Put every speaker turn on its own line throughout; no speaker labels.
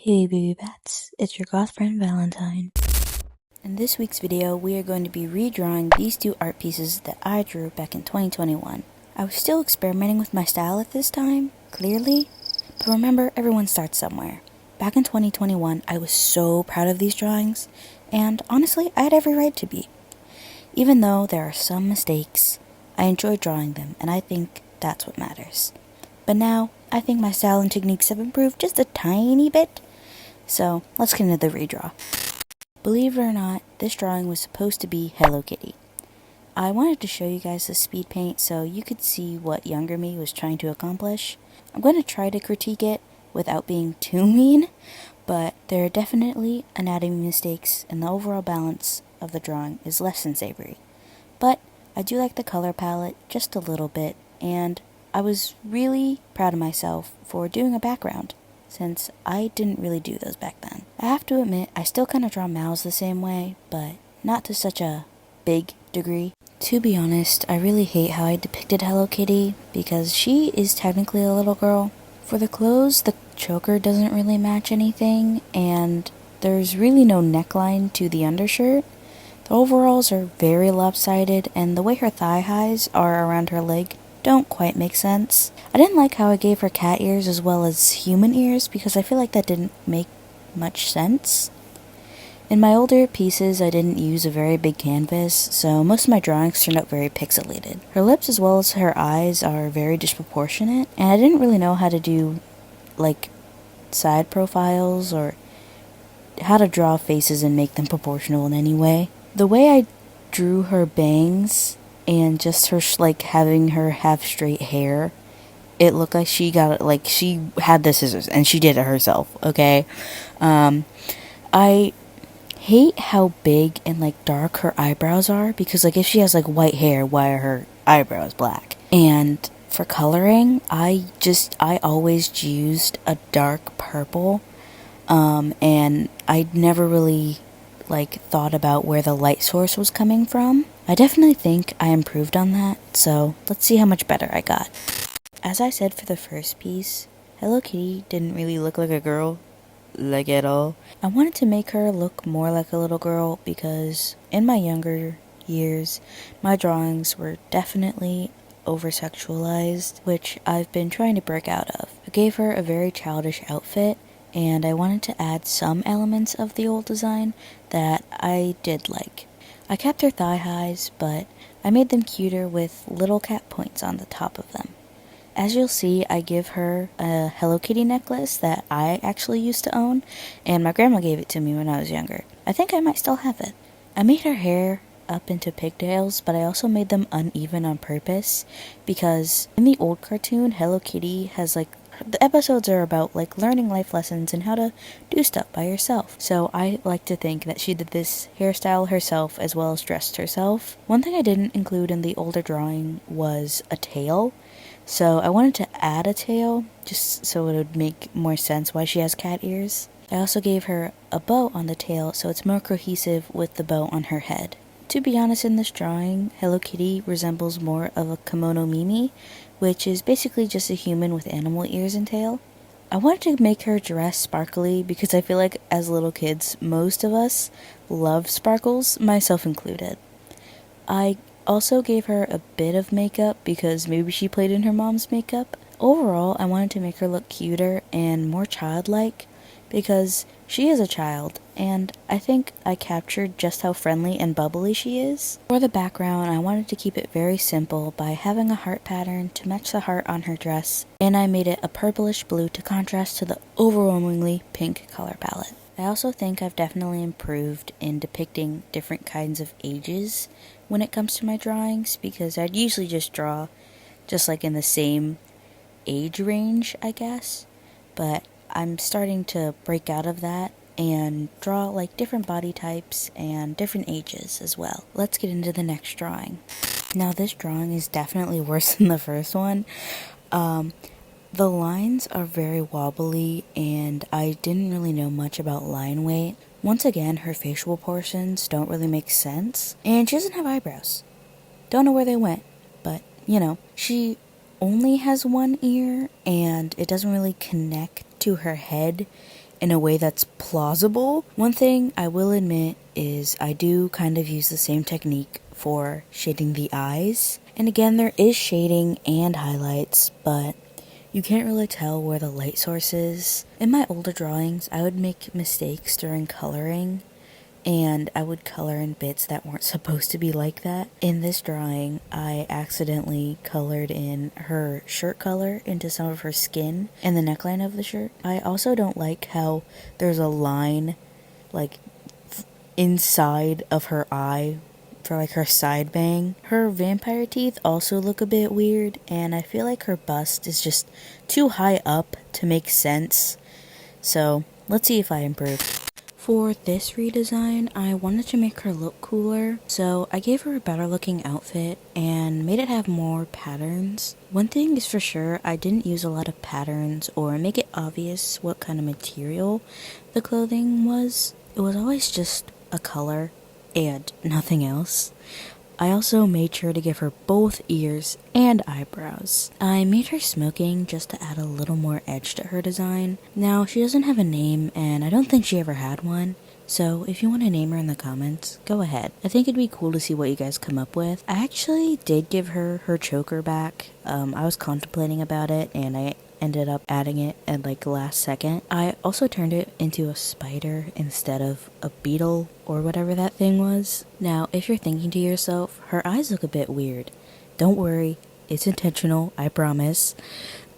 Hey baby bats, it's your goth friend Valentine. In this week's video, we are going to be redrawing these two art pieces that I drew back in 2021. I was still experimenting with my style at this time, clearly, but remember, everyone starts somewhere. Back in 2021, I was so proud of these drawings, and honestly, I had every right to be. Even though there are some mistakes, I enjoyed drawing them, and I think that's what matters. But now, I think my style and techniques have improved just a tiny bit, so let's get into the redraw. Believe it or not, this drawing was supposed to be Hello Kitty. I wanted to show you guys the speed paint so you could see what younger me was trying to accomplish. I'm going to try to critique it without being too mean, but there are definitely anatomy mistakes and the overall balance of the drawing is less than savory. But I do like the color palette just a little bit, and I was really proud of myself for doing a background, since I didn't really do those back then. I have to admit, I still kind of draw mouths the same way, but not to such a big degree. To be honest, I really hate how I depicted Hello Kitty, because she is technically a little girl. For the clothes, the choker doesn't really match anything, and there's really no neckline to the undershirt. The overalls are very lopsided, and the way her thigh highs are around her leg don't quite make sense. I didn't like how I gave her cat ears as well as human ears because I feel like that didn't make much sense. In my older pieces, I didn't use a very big canvas, so most of my drawings turned out very pixelated. Her lips as well as her eyes are very disproportionate, and I didn't really know how to do, like, side profiles or how to draw faces and make them proportional in any way. The way I drew her bangs and just her having her have straight hair, it looked like she had the scissors and she did it herself. Okay, I hate how big and dark her eyebrows are, because if she has white hair, why are her eyebrows black? And for coloring, I always used a dark purple, and I never really thought about where the light source was coming from. I definitely think I improved on that, so let's see how much better I got. As I said for the first piece, Hello Kitty didn't really look like a girl, at all. I wanted to make her look more like a little girl because in my younger years, my drawings were definitely over-sexualized, which I've been trying to break out of. I gave her a very childish outfit, and I wanted to add some elements of the old design that I did like. I kept her thigh highs, but I made them cuter with little cat points on the top of them. As you'll see, I give her a Hello Kitty necklace that I actually used to own, and my grandma gave it to me when I was younger. I think I might still have it. I made her hair up into pigtails, but I also made them uneven on purpose, because in the old cartoon, Hello Kitty has the episodes are about learning life lessons and how to do stuff by yourself. So I like to think that she did this hairstyle herself as well as dressed herself. One thing I didn't include in the older drawing was a tail. So I wanted to add a tail just so it would make more sense why she has cat ears. I also gave her a bow on the tail so it's more cohesive with the bow on her head. To be honest, in this drawing, Hello Kitty resembles more of a kimono Mimi, which is basically just a human with animal ears and tail. I wanted to make her dress sparkly because I feel like as little kids, most of us love sparkles, myself included. I also gave her a bit of makeup because maybe she played in her mom's makeup. Overall, I wanted to make her look cuter and more childlike because she is a child, and I think I captured just how friendly and bubbly she is. For the background, I wanted to keep it very simple by having a heart pattern to match the heart on her dress, and I made it a purplish blue to contrast to the overwhelmingly pink color palette. I also think I've definitely improved in depicting different kinds of ages when it comes to my drawings, because I'd usually just draw in the same age range, I guess, but I'm starting to break out of that and draw different body types and different ages as well. Let's get into the next drawing. Now this drawing is definitely worse than the first one. The lines are very wobbly and I didn't really know much about line weight. Once again, her facial portions don't really make sense, and she doesn't have eyebrows. Don't know where they went, but she only has one ear and it doesn't really connect to her head in a way that's plausible. One thing I will admit is I do kind of use the same technique for shading the eyes. And again, there is shading and highlights, but you can't really tell where the light source is. In my older drawings, I would make mistakes during coloring, and I would color in bits that weren't supposed to be like that. In this drawing, I accidentally colored in her shirt color into some of her skin and the neckline of the shirt. I also don't like how there's a line like inside of her eye for like her side bang. Her vampire teeth also look a bit weird, and I feel like her bust is just too high up to make sense. So let's see if I improve. For this redesign, I wanted to make her look cooler, so I gave her a better looking outfit and made it have more patterns. One thing is for sure, I didn't use a lot of patterns or make it obvious what kind of material the clothing was. It was always just a color and nothing else. I also made sure to give her both ears and eyebrows. I made her smoking just to add a little more edge to her design. Now, she doesn't have a name, and I don't think she ever had one, so if you want to name her in the comments, go ahead. I think it'd be cool to see what you guys come up with. I actually did give her choker back. I was contemplating about it, and I ended up adding it at like the last second. I also turned it into a spider instead of a beetle or whatever that thing was. Now, if you're thinking to yourself, her eyes look a bit weird, don't worry, it's intentional, I promise.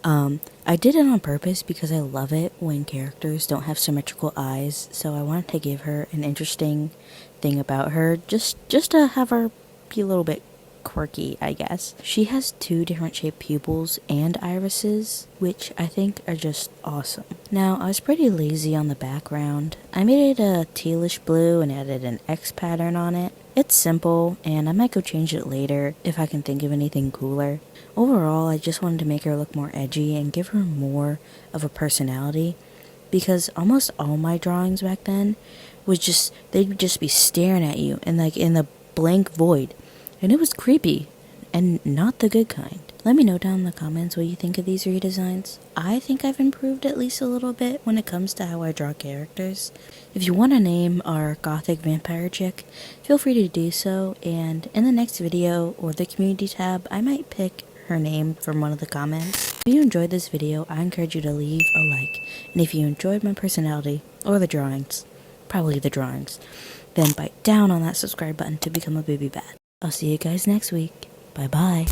I did it on purpose because I love it when characters don't have symmetrical eyes, so I wanted to give her an interesting thing about her, just to have her be a little bit quirky, I guess. She has 2 different shaped pupils and irises, which I think are just awesome. Now, I was pretty lazy on the background. I made it a tealish blue and added an X pattern on it. It's simple, and I might go change it later if I can think of anything cooler. Overall, I just wanted to make her look more edgy and give her more of a personality, because almost all my drawings back then was just, they'd just be staring at you and like in the blank void. And it was creepy, and not the good kind. Let me know down in the comments what you think of these redesigns. I think I've improved at least a little bit when it comes to how I draw characters. If you want to name our gothic vampire chick, feel free to do so, and in the next video or the community tab, I might pick her name from one of the comments. If you enjoyed this video, I encourage you to leave a like, and if you enjoyed my personality, or the drawings, probably the drawings, then bite down on that subscribe button to become a baby bat. I'll see you guys next week. Bye bye.